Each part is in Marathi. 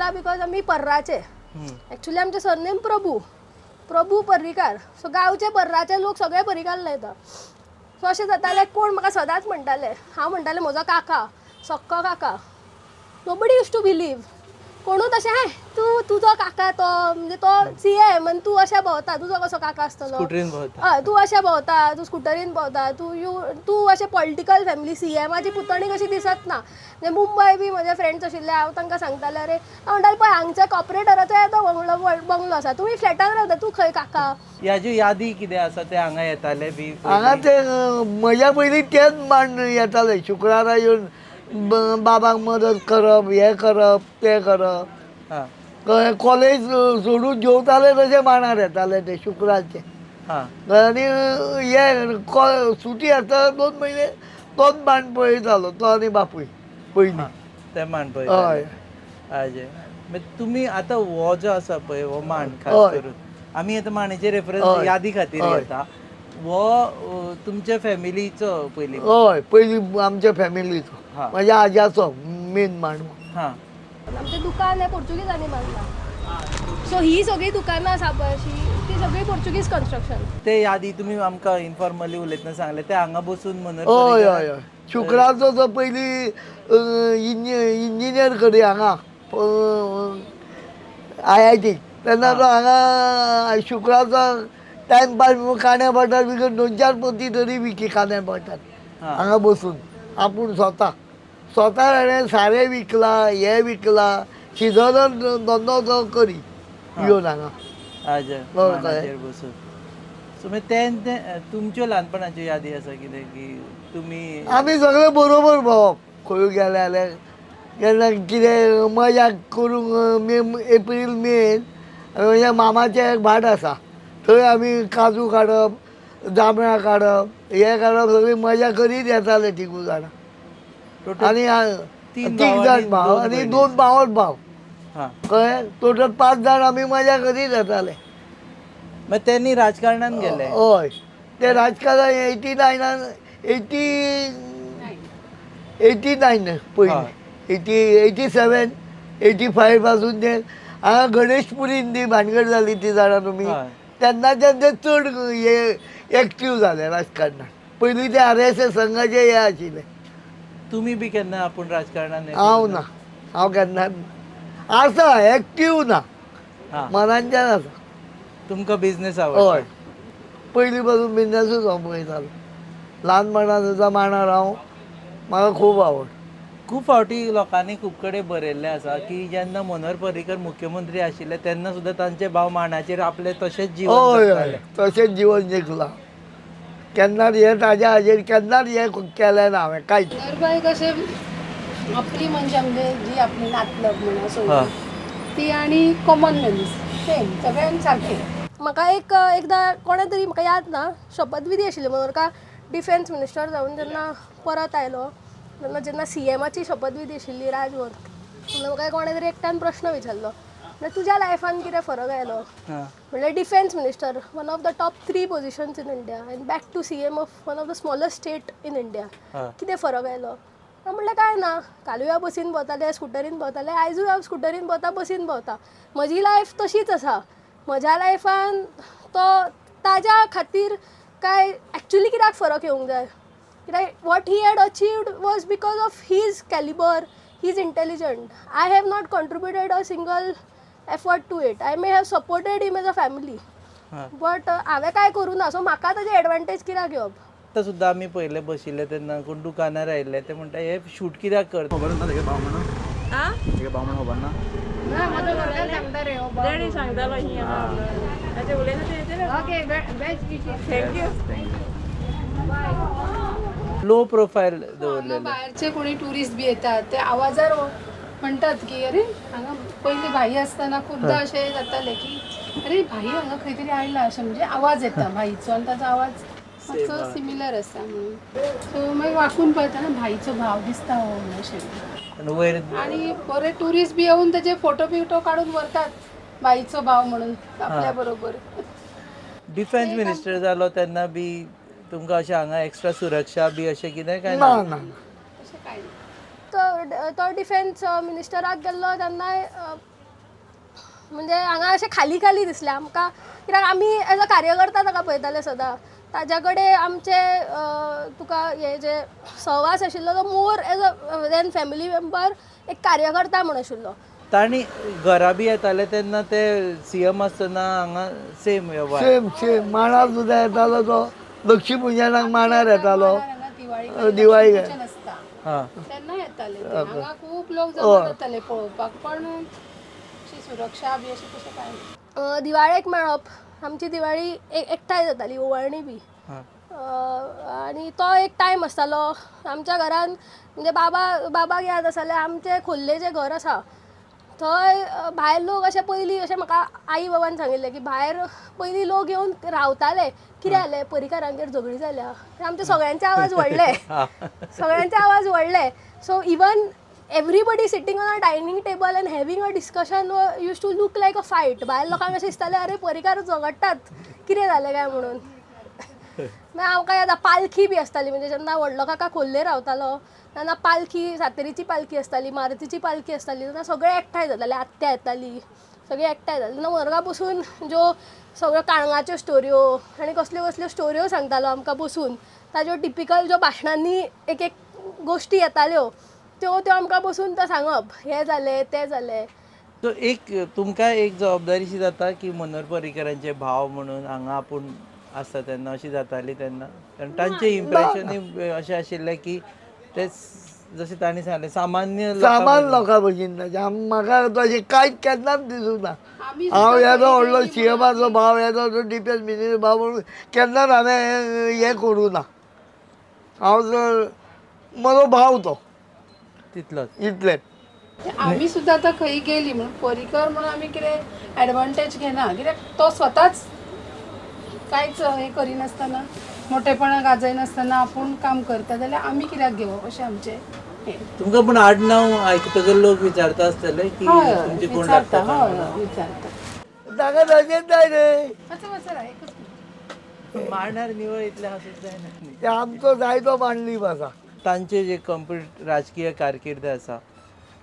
केला बिकॉज आम्ही पर्राचे ॲक्च्युली आमचे सरनेम प्रभू पर्रीकार. सो गांवचे पर्राचे लोक सगळे पर्रीकार लायता. सो अशें जातालें कोण म्हाका सदांच म्हणटाले, हांव म्हणटालें म्हजो काका सक्को काका. Nobody use to believe. कोणूच अशें हाय तुजो काका तो म्हणजे तो CM आनी तूं अशें भोंवता, तुजो कसो काका आसतलो, हय तूं अशें भोंवता, तूं स्कुटरीन भोंवता, तूं अशें पॉलिटिकल फॅमिली CMची पुतणी कशी दिसत ना. म्हणजे मुंबय बी म्हजे फ्रेंड्स आशिल्ले, हांव तांकां सांगतालें अरे हांव म्हणटालें पळय हांगच्या कॉर्पोरेटराचो येदो बंगलो आसा, तुमी फ्लॅटान रावता, तूं खंय काका. ह्याची यादी कितें आसा ते हांगा येताले बी हांगा ते म्हज्या पयलीं तेच मान येताले शुक्रारा येवन बाबाक मदत करप, हें करप तें करप. हां कॉलेज सोडून जेवताले तशे मांडार येताले ते शुक्रारचे. हां आनी हे सुटी आसता 2 म्हयने तोच मांड पळयतालो, तो आनी बापूय पयलीं. ते मांड हय पळय हाजे. मागीर तुमी आतां हो जो आसा पळय हो मांड खास हय. करून आमी आतां मांडाचे रेफरन्स हय. यादी खातीर हय. घेता. हो तुमच्या फॅमिलीचो पयलीं हय पयलीं आमच्या फॅमिलीचो, हां. म्हाज्या आज्याचो मेन मांड. हां आमचें दुकान हें पोर्चुगीजांनी बांदलां. सो ही सगळीं दुकानां आसा पळय अशी ती सगळी पोर्चुगीज कन्स्ट्रक्शन. ते यादी तुमी आमकां इन्फॉर्मली उलयतना सांगले ते हांगा बसून मनोहर हय पर्रीकार हय हय शुक्रारचो जो पयलीं इंजिनियर करी हांगा IIT तेन्ना तो हांगा शुक्रारचो टायम पास कांद्या बटाट विकत 2-4 पोती तरी विकी कांद्या बटाट हांगा बसून आपूण स्वता ताणें सारें विकला, हे विकला, सिजनल धंदो तो करी येवन हांगा. हाजे मांडाचेर बसून. सो मागीर ते तुमच्यो ल्हानपणाच्यो यादी आसा कितें की तुमी आमी सगळे बरोबर भोंवप खंय गेले जाल्यार केन्ना कितें मजा करूंक एप्रील मेन म्हज्या मामाचें एक भाट आसा थंय आमी काजू काडप, जांबळां काडप, हे काडप सगळी मजा करीत येताले तिगूय जाणां. आनी तीन 3 भाव जाण आनी भाव 2 आनी भयणी. 2 भावच भाव. हां कळ्ळें टोटल 5 जाण आमी मजा करीत येताले. मागीर तेणी राजकारणान गेले. हय ते राजकारण 89 पयलीं 87, 85 पासून ते हांगा गणेशपुरीन ती भानगड जाली ती जाणा तुमी. हय. तेन्नाच्यान ते चड हे एक्टीव जाले राजकारणान. पयलीं ते RSS संघाचे हे आशिल्ले. तुमी बी केन्ना आपूण राजकारणान हें हांव करूं ना, हांव केन्ना आसा एक्टीव ना, हां मनांतल्यान आसा. तुमकां बिझनेस हय आवडटा. पयलीं पासून बिझनसूच हांव पळयतालो. ल्हानपणा सुद्दां मांडार हांव म्हाका खूब आवड. खूब फावटी लोकांनी खूब कडेन बरयल्लें आसा की जेन्ना मनोहर पर्रीकर मुख्यमंत्री आशिल्ले तेन्ना सुद्दां तांचे भाव मांडाचेर आपलें तशेंच जीवन हय जगताले. हय तशेंच जिवन जगलां. केन्नाच हे ताज्या हाजेर केन्नाच हे केलें ना हांवें कांयच. नरबाई कशें आपली म्हणजे जी आपली नातलग म्हणा सोयरी ती आणि कॉमन मॅन्स सेम सगळ्यांक सारकें. म्हाका एकदां कोणें तरी म्हाका याद ना शपथविधी आशिल्ली मनोहरकार डिफेन्स मिनिस्टर जावन जेन्ना परत आयलो तेन्ना जेन्ना CMची शपथविधी आशिल्ली राजभवन तेन्ना म्हाका कोणें तरी एकट्यान प्रश्न विचारलो म्हणल्यार तुज्या लायफान कितें फरक आयलो. म्हणल्यार defence minister one of the top 3 positions in India and back to CM of one of the smallest state in India कितें फरक आयलो. म्हणलें काय ना कालूय हांव बसीन भोंवतालें स्कुटरीन भोंवतालें आयजूय हांव स्कुटरीन भोंवता बसीन भोंवता. म्हजी लायफ तशीच आसा. म्हज्या लायफान तो ताज्या खातीर काय एक्चुली कित्याक फरक येवंक जाय कित्याक what he had achieved was because of his calibre he is intelligent. I have not contributed a single effort to it. I may have supported him as a family but हांवें काय करूं ना. सो म्हाका ताजे एडवांटेज कित्याक घेवप. आतां सुद्दां आमी पयले बशिल्ले तेन्ना कोण दुकानार आयिल्ले ते म्हणटा हे शूट कित्याक करता. खबर ना तेगे भाव म्हणून तेगे भाव म्हणून खबर ना डॅडी सांगतालो ही ताचे उलयता ते येते ओके थँक्यू. लो प्रोफायल दवरलेले. बाहेरचे कोणी टुरिस्ट बी येतात ते आवाजार म्हणतात की अरे हांगा पयलीं भाई आसतना खुबदां अशें जातालें की अरे भाई हांगा खंय तरी आयला अशें म्हणजे आवाज येता भाईचो आनी ताचो आवाज मातसो सिमिलर आसा म्हणून. सो मागीर वाकून पळयतना भाईचो भाव दिसता हो म्हणून अशें. वयर आणि बरे टुरिस्ट बी येऊन त्याचे फोटो बिटो काढून व्हरतात बाईचो भाव म्हणून आपल्या बरोबर. डिफेन्स मिनिस्टर जालो तेन्ना बी तुमकां अशें हांगा एक्स्ट्रा सुरक्षा बी अशें कितें काय ना ना अशें कांय ना. तो डिफेन्स मिनिस्टराक गेल्लो तेन्नाय म्हणजे हांगा अशें खाली खाली दिसलें आमकां, कित्याक आमी एज अ कार्यकर्ता ताका पळयताले सदां. ताज्या कडेन आमचे तुका हे जे सहवास आशिल्लो तो more as a than family member एक कार्यकर्ता म्हूण आशिल्लो. तांणी घरा बी येताले तेन्ना ते सीएम आसतना हांगा सेम व्यवहार. सेम मांडार सुद्दां येतालो तो, लक्ष्मी पुजनाक मांडार येतालो. हांगा दिवाळी दिवाळी आसता हां तेन्ना येताले ते. हांगा खूब लोक जमा जाताले पळोवपाक, पण अशी सुरक्षा बी अशी तशें कांय ना. दिवाळेक मेळप, आमची दिवाळी एकठांय जाताली, ओवाळणी बी. हां आनी तो एक टायम आसतालो आमच्या घरान, म्हणजे बाबाक याद आसा जाल्यार आमचें खोल्ले जें घर आसा थंय भायर लोक अशे पयलीं अशें म्हाका आई बाबान सांगिल्लें की भायर पयलीं लोक येवन रावताले. कितें जालें, परिकारांगेर झगडी जाल्या. आमचे सगळ्यांचे आवाज व्हडले, सगळ्यांचे आवाज व्हडले. So even everybody sitting on a dining table and having a discussion use to look like a fight. भायर लोकांक अशें दिसतालें अरे परिकार झगडटात, कितें जालें काय म्हणून. मागीर आमकां याद पालखी बी आसताली, म्हणजे जेन्ना व्हडलो काका खोल्ले रावतालो तेन्ना पालखी, सातेरीची पालखी आसताली, मारुतीची पालखी आसताली, तेन्ना सगळे एकठांय जाताले. आत्या येताली, सगळीं एकठांय जाताली. तेन्ना वर्गा बसून ज्यो सगळ्यो काळंगाच्यो स्टोऱ्यो आनी कसल्यो कसल्यो स्टोऱ्यो सांगतालो आमकां बसून, ताज्यो टिपिकल ज्यो भाशणांनी एक एक गोश्टी येताल्यो त्यो आमकां बसून तो सांगप, हें जालें तें जालें. सो एक तुमकां एक जबाबदारीशी जाता की मनोहर पर्रीकरांचे भाव म्हणून हांगा आपूण आसता तेन्ना अशी जाताली तेन्ना, कारण तांचें इम्प्रेशनूय अशें आशिल्लें की ते जशें तांणी सांगलें सामान्य सामान लोकां भशेन ना. म्हाका तशें कांयच केन्नाच दिसूंक ना. हांव येदो व्हडलो सीएमाचो भाव, येदो डिफेन्स मिनिस्टर भाव म्हणून केन्नाच हांवें हें करूं ना. हांव जर म्हजो भाव तो तितलोच. इतलेंच. आमी सुद्दां आतां खंय गेली म्हणून परिकर म्हणून आमी कितें एडवांटेज घेना, कित्याक तो स्वताच कांयच हें करिनासतना, मोठेपणा गाजयनासतना आपूण काम करता जाल्यार आमी कित्याक घेवप अशें आमचें हें. तुमकां पण आडनांव आयकतगर लोक विचारता आसतले की तुमचे कोण विचारता, लागता हय विचारता. ताका तशेंच जाय रे. वचरा एकूच मिनट. पण मांडार निवळ इतलें हांसूंक जायना. ते आमचो जाय तो मांडलीप आसा. तांचे जे कंप्लीट राजकीय कारकीर्द आसा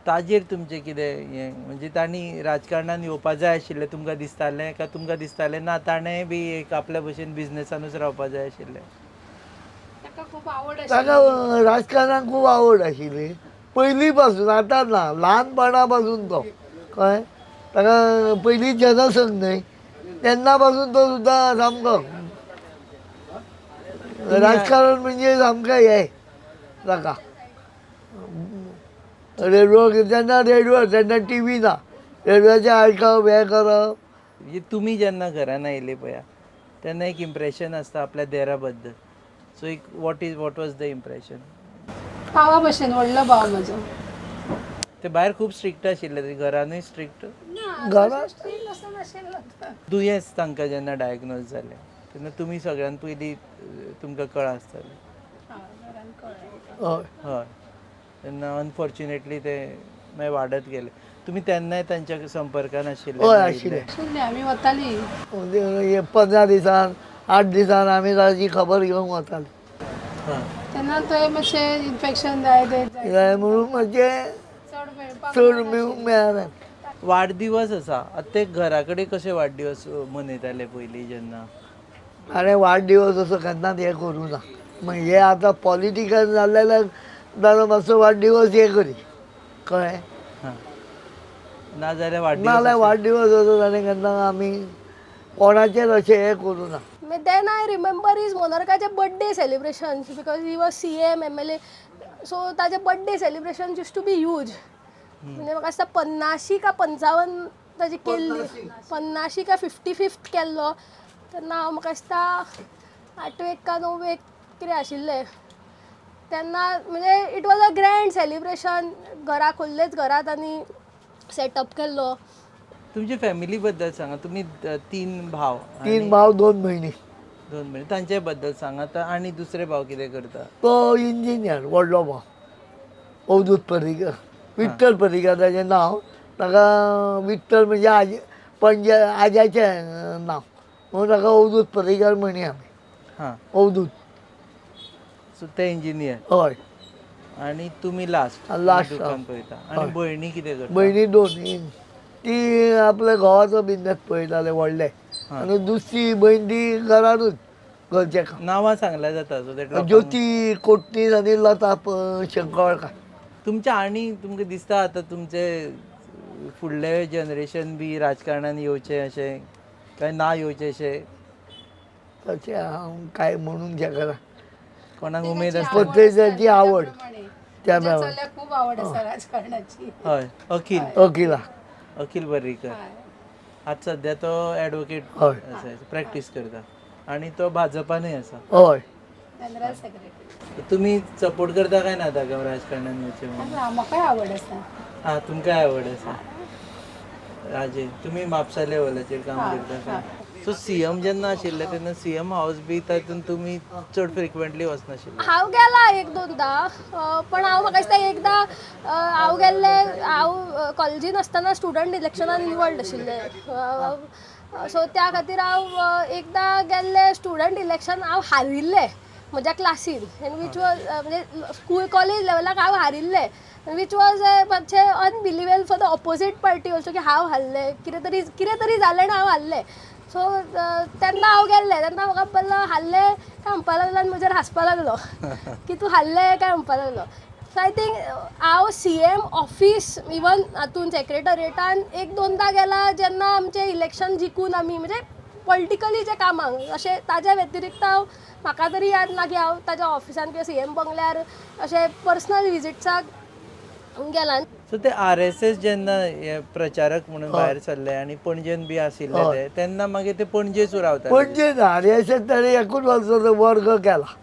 ताजेर तुमचें कितें हें, म्हणजे तांणी राजकारणान येवपा जाय आशिल्लें तुमकां दिसतालें, काय तुमकां दिसतालें ना ताणें बी एक आपल्या भशेन बिझनसानूच रावपा जाय आशिल्लें? ताका खूब आवड आशिल्ली. ताका राजकारणाक खूब आवड आशिल्ली पयलीं पासून, आतां ना, ल्हानपणा पासून तो कळ्ळें. ताका पयलीं जनसंघ न्हय तेन्ना पासून तो सुद्दां सामको राजकारण म्हणजे सामकें हें ताका. रेडिओ जेन्ना रेडिओ तेन्ना टीव्ही ना, रेडिओचें आयकप हें करप. म्हणजे तुमी जेन्ना घरान आयले पळया तेन्ना एक इम्प्रेशन आसता आपल्या देरा बद्दल. सो एक वॉट वॉज द इम्प्रेशन? भावा भशेन व्हडलो भाव म्हजो. ते भायर खूब स्ट्रिक्ट आशिल्ले, ते घरानूय स्ट्रिक्ट. घरांत दुयेंस तांकां जेन्ना डायग्नोज जालें तेन्ना तुमी सगळ्यान पयलीं तुमकां कळ्ळां आसतलें. हय. हय. तेन्ना अनफॉर्च्युनेटली ते मागीर वाडत गेले. तुमी तेन्नाय तांच्या संपर्कान आशिल्ले? हय आशिल्ले. आशिल्ली आमी वताली. म्हणजे 15 दिसान 8 दिसान आमी ताची खबर घेवंक वताली. हां. तेन्ना थंय मातशें इन्फेक्शन जाय जाय म्हणून मातशें चड मेळपाक चड मेळना. वाडदिवस आसा आतां ते घरा कडेन कशे वाडदिवस मनयताले पयलीं जेन्ना? हाणे वाडदिवस असो केन्नाच हें करूं ना. म्हणजे हें आतां पॉलिटिकल जाल्ल्याक जाल्यार मातसो वाडदिवस हें करी, कळ्ळें. हां. नाजाल्यार वाडदिवस नाल्यार वाडदिवस असो जाल्यार केन्ना आमी कोणाचेर अशें हें करूं ना. देन आय रिमेंबर इज मोनार्काचे birthday celebrations, because he was CM MLA. सो ताजे birthday celebration use to be huge. म्हणजे म्हाका दिसता 50 का 55 ताजी केल्ली, 50 का 55th केल्लो तेन्ना हांव म्हाका दिसता 8वेक का 9वेक कितें आशिल्लें तेन्ना. म्हणजे it was a grand celebration. घरा खोल्लेच घरांत आनी सेटअप केल्लो. तुमचे फॅमिली बद्दल सांगा. तुमी 3 भाव, 3 भाव 2 भयणी. 2 भयणी, तांचे बद्दल सांगात. आनी दुसरे भाव कितें करता? तो इंजिनियर व्हडलो भाव अवधूत पर्रीकर, विठ्ठल पर्रीकर ताचें नांव. ताका विठ्ठल म्हणजे पणजे आज्याचें नांव म्हणून ताका अवधूत पर्रीकर म्हणी आमी. हां. अवधूत. सो ते इंजिनियर. हय. आनी तुमी लास्ट लास्ट दुकान पळयता. आनी भयणी कितें करता? भयणी 2. ती आपल्या घोवाचो बिझनेस पळयताले व्हडले आनी दुसरी बहीण ती घरानूच घरचे काम. नांवां सांगल्यार जाता सो दॅट ज्योती कोटणीस आनी लता शंकरकार. तुमच्या आनी तुमकां दिसता आतां तुमचे फुडले जनरेशन बी राजकारणान येवचे अशें काय ना येवचे अशें तशें हांव काय म्हणूंक शकना. कोणाक उमेद आसता प्रत्येकाची आवड त्या माझ्या चल्याक खूप आवड आसा राजकारणाची. हय अखिल अखिला अखिल पर्रीकर आज सध्या तो ॲडवोकेट हय प्रॅक्टीस करता आनी तो भाजपानूय आसा. हय जनरल सेक्रेटरी. तुमी सपोर्ट करता काय ना ताका राजकारणान येवचें म्हणून? म्हाकाय आवड आसा. हां तुमकांय आवड आसा. राजे तुमी म्हापसा लेवलाचेर काम करता काय? सो सीएम जेन्ना आशिल्ले तेन्ना सीएम हावस बी तातूंत तुमी चड फ्रिक्वेंटली वचनाशिल्ले? हांव गेला एक दोनदा पण हांव म्हाका दिसता एकदा हांव गेल्ले हांव कॉलेजीन आसतना स्टुडंट इलेक्शनान इनवॉल्ड आशिल्ले सो त्या खातीर हांव एकदा गेल्ले स्टुडंट इलेक्शन हांव हारिल्ले म्हज्या क्लासीन एन वीच वॉज म्हणजे स्कूल कॉलेज लेवलाक हांव हारिल्ले वीच वॉज मातशें unbelievable for the opposite party also की हांव हारलें कितें तरी जालें आनी हांव हारलें सो तेन्ना हांव गेल्लें तेन्ना म्हाका पयलो हारलें काय म्हणपा लागलो आनी म्हजेर हांसपा लागलो की तूं हारलें काय म्हणपा लागलो. सो आय थिंक हांव CM ऑफिस इवन हातून सेक्रेटरिएटान एक दोनदा गेला जेन्ना आमचें इलेक्शन जिखून आमी म्हणजे पॉलिटिकली जे कामाक अशें ताज्या व्यतिरिक्त हांव म्हाका तरी याद ना की हांव ताज्या ऑफिसान किंवा CM बंगल्यार अशें पर्सनल विजिट्साक गेलां. सो ते RSS जेन्ना हे प्रचारक म्हणून भायर सरले आनी पणजेन बी आशिल्ले ते तेन्ना मागीर ते पणजेचूच रावताले. म्हणजे RSS ताणें एकूच वर्साचो वर्ग केला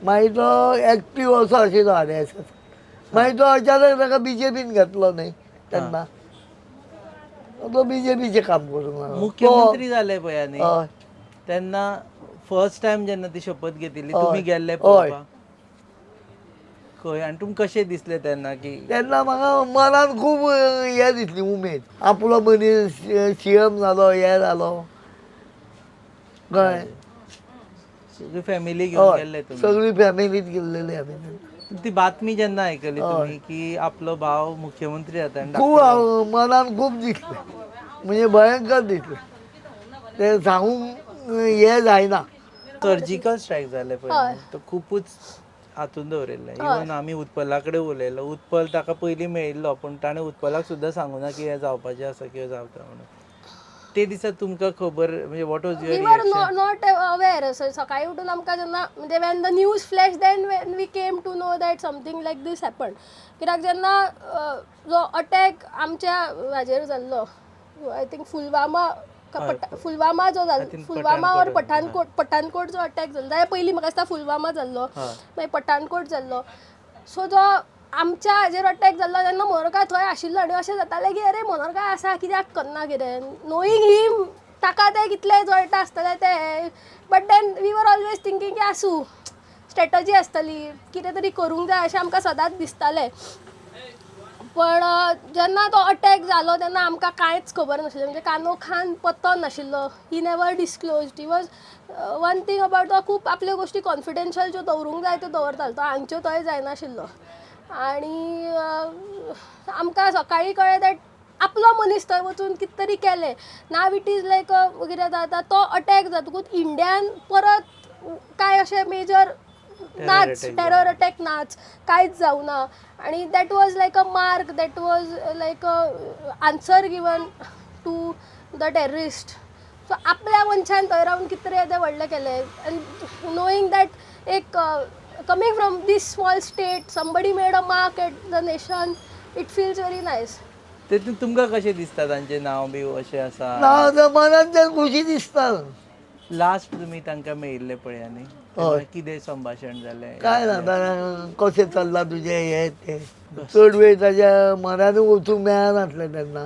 मागीर तो एक्टीव असो आशिल्लो RSS मागीर तो अचानक ताका BJPन घेतलो न्ही तेन्ना तो BJPचें काम करूंक लागलो. मुख्यमंत्री जाले पळय न्ही हय तेन्ना फर्स्ट टायम जेन्ना ती शपथ घेतिल्ली तुमी गेल्ले पळोवपाक खंय आनी तुमकां कशें दिसलें तेन्ना की तेन्ना म्हाका मनान खूब हें दिसली उमेद आपलो मनीस CM जालो हें जालो कळ्ळें. सगळी फॅमिली घेवन हय गेल्ले तुमी. सगळी फॅमिलीच गेल्लेली आमी. ती बातमी जेन्ना आयकली तुमी की आपलो भाव मुख्यमंत्री जाता आनी खूब मनान खूब दिसलें म्हणजे भयंकर दिसलें ते सांगूंक हें जायना. सर्जिकल स्ट्रायक जाले पळय तो खुबूच हातून दवरिल्ले इवन आमी उत्पला कडेन उलयलो उत्पल ताका पयलीं मेळिल्लो पूण ताणें उत्पलाक सुद्दां सांगूना की हें जावपाचें आसा किंवा जावता म्हणून. ते दिसा तुमकां खबर म्हणजे what was your we were reaction? Not aware सकाळी उठून आमकां जेन्ना म्हणजे when the news flash then when we came to know that something like this happen कित्याक जेन्ना जो अटॅक आमच्या हाजेर जाल्लो आय थिंक पुलवामा जो जाल्लो पुलवामा और पठाणकोट जो अटॅक जाल्लो ताच्या पयलीं म्हाका दिसता पुलवामा जाल्लो मागीर पठाणकोट जाल्लो सो जो आमच्या हाजेर अटॅक जाल्लो तेन्ना मनोरकार थंय आशिल्लो आनी अशें जातालें की अरे मनोरकार आसा कित्याक करना कितें नोईंग हीम ताका तें कितलें जळटा आसतलें तें but then we were always thinking की आसूं स्ट्रेटजी आसतली कितें तरी करूंक जाय अशें आमकां सदांच दिसतालें पण जेन्ना तो अटॅक जालो तेन्ना आमकां कांयच खबर नाशिल्लें म्हणजे कानो खान पत्तो नाशिल्लो he never disclosed he was one thing about तो खूब आपल्यो गोश्टी कॉन्फिडेन्शियल ज्यो दवरूंक जाय त्यो दवरतालो तो हांगच्यो थंय जायनाशिल्लो आनी आमकां सकाळीं कळ्ळें दॅट आपलो मनीस थंय वचून कितें तरी केलें नाव इट इज लायक कितें जाता तो अटॅक जातकूच इंडियान परत कांय अशें मेजर नाच टेरर अटॅक नाच कांयच जावना आनी that was like a mark that was like a answer given to the terrorist so आपल्या मनशान थंय रावन कितें तरी तें व्हडलें केलें एन्ड नोईंग दॅट एक coming from this small state somebody made a mark at the nation it feels very nice. तेतून तुमकां कशें दिसता तांचें नांव बी अशें आसा? मनान तें खुशी दिसता. लास्ट तुमी तांकां मेळिल्ले पळय न्ही तेन्ना कितें संभाशण जालें? काय जाता कशें चल्लां तुजें हें तें चड वेळ ताच्या मनानूच वचूंक मेळनासलें तेन्ना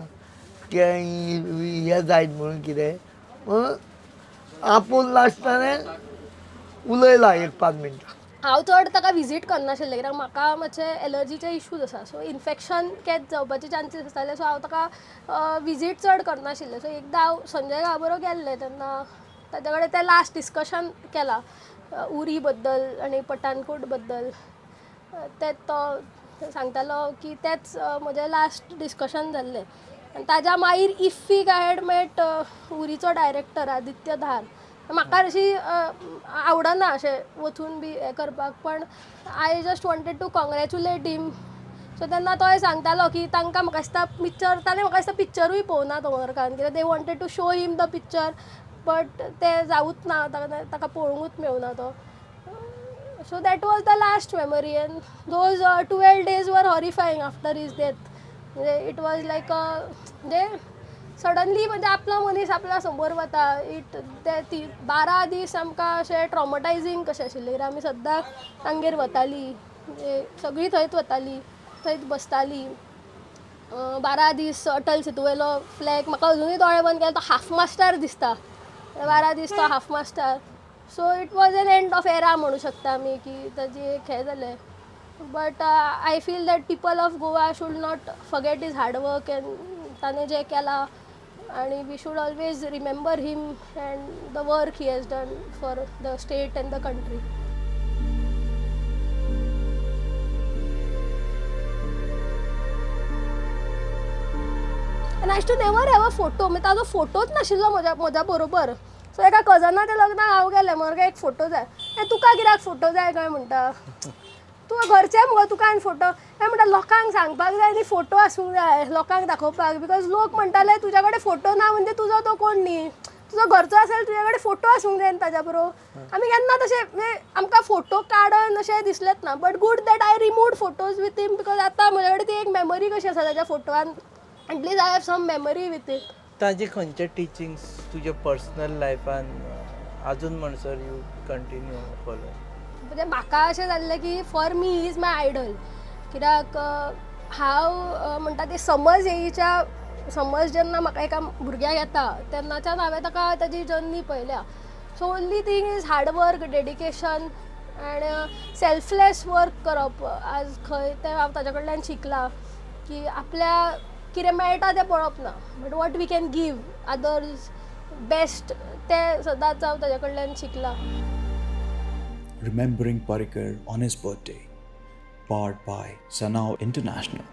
की हें जायत म्हणून कितें आपूण लास्ट ताणें उलयला एक 5 मिनटां. हांव चड ताका विजीट करनाशिल्लें कित्याक म्हाका मातशे एलर्जीचे इश्यूज आसा सो इन्फेक्शन कॅच जावपाचे चान्सीस आसताले सो हांव ताका विजीट चड करनाशिल्लें सो एकदां हांव संजय घा बरोबर गेल्लें तेन्ना ताचे कडेन तें लास्ट डिस्कशन केलां उरी बद्दल आनी पठाणकोट बद्दल ते तो सांगतालो की तेंच म्हजें लास्ट डिस्कशन जाल्लें आनी ताज्या मागीर इफ्फीक आय हॅड मेट उरीचो डायरेक्टर आदित्य धार. म्हाका अशी आवडना अशें वचून बी हें करपाक, पण I just wanted to congratulate him. So तेन्ना तोय सांगतालो की तांकां म्हाका दिसता पिक्चर, ताणें म्हाका दिसता पिक्चरूय पळोवना तोमरकान, कित्याक they wanted to show him the picture, but तें जावूच ना, ताका पळोवंकूच मेळना तो. So that was the last memory and those 12 days were horrifying after his death. म्हणजे इट वॉज लायक म्हणजे सडनली म्हणजे आपलो मनीस आपल्या समोर वता, ते 12 दीस आमकां अशें ट्रॉमटायझींग कशें आशिल्लें, कित्याक आमी सद्दां तांगेर वतालीं, सगळीं थंयच वतालीं, थंयच बसतालीं. 12 दीस अटल सेतूवेलो फ्लॅग म्हाका अजुनूय दोळे बंद केले तो हाफ मास्टार दिसता. 12 दीस तो half mast. So it was an end of era म्हणू शकता आमी, की ताजी एक हें जालें. But I feel that people of Goa should not forget his hard work and ताणें जें केलां, आनी we should always remember him and the work he has done for the state and the country. And I too never have a photo, म्हणजे ताजो फोटोच नाशिल्लो म्हज्या बरोबर. सो एका कजनाच्या लग्नाक हांव गेलें, म्हाका एक फोटो जाय. तुका कित्याक फोटो जाय काय म्हणटा, तूं घरचें मुगो तुका आनी फोटो. काय म्हणटा लोकांक सांगपाक जाय न्ही फोटो आसूंक जाय, लोकांक दाखोवपाक, बिकॉज लोक म्हणटाले तुज्या कडेन फोटो ना म्हणजे तुजो तो कोण न्ही, तुजो घरचो आसल्यार तुज्या कडेन फोटो आसूंक जाय ताज्या बरोबर. आमी केन्ना तशें म्हणजे आमकां फोटो काडन अशें दिसलेंच ना, but good that I removed photos with him, because आतां म्हजे कडेन ती एक मेमरी कशी आसा ताज्या फोटोवान, at least I have some memory with it. ताजे खंयचे टिचिंग्स तुज्या पर्सनल लायफान अजून म्हणसर यू कंटिन्यू फॉलो? म्हणजे म्हाका अशें जाल्लें की for me he is my idol. कित्याक हांव म्हणटा ती समज येयच्या समज जेन्ना म्हाका एका भुरग्याक येता तेन्नाच्यान हांवें ताका ताजी जर्नी पळयल्या. So only thing is hard work, dedication end selfless work करप. आज खंय तें हांव ताजे कडल्यान शिकलां की आपल्या कितें मेळटा तें पळोवप ना, but what we can give others best तें सदांच हांव ताजे कडल्यान शिकलां. Remembering Parrikar on his birthday, powered by Sanao International.